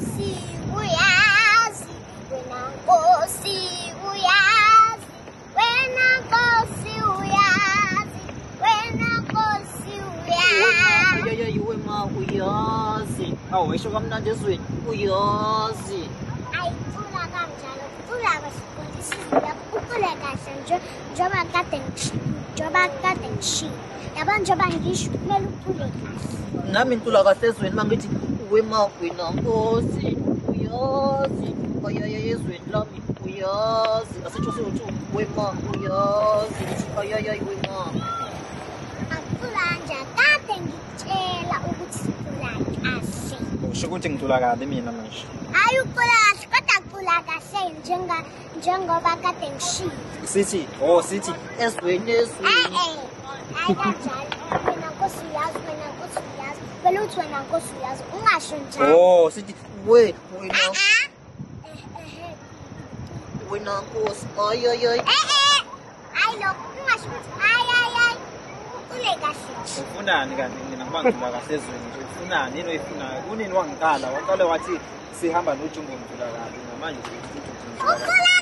Nkosi uyazi, wena Nkosi uyazi, wena Nkosi uyazi, wena Nkosi uyazi. Wema uyazi. Awu ngisho kamnandi ezweni uyazi. Ayicula kanjalo, ucula kwesifundisi lapho ucule kahle njengoba kade ngishilo. Yabo njengoba ngisho kumele ucule kahle. Nami ngicula kahle ezweni mangithi wema wena Nkosi uyazi. Ayaya ezweni lami uyazi. Asitsho siwuthi wema uyazi. Ayaya wema. Acula nje kade ngitshela ukuthi sicula kahle. Usho ukuthi ngicula kabi mina manje. Hayi ucula kahle kodwa cula kahle njengoba kade ngishilo. Sithi Ezweni. Hayi kanjalo. Wena Nkosi uyazi, wena Nkosi uyazi. Vele uthi wena Nkosi uyazi, ungasho njalo. Sithi wena wena Nkosi. Ayaya. Hayi lokho ungasho ukuthi hayi. Ucule kahle nje. ufunani kanti mina ngoba ngicula kahle ezweni nje ufunani yini oyifunayo kunini wangikala waqale wathi sihamba noJungu ngicula kabi manje Ucula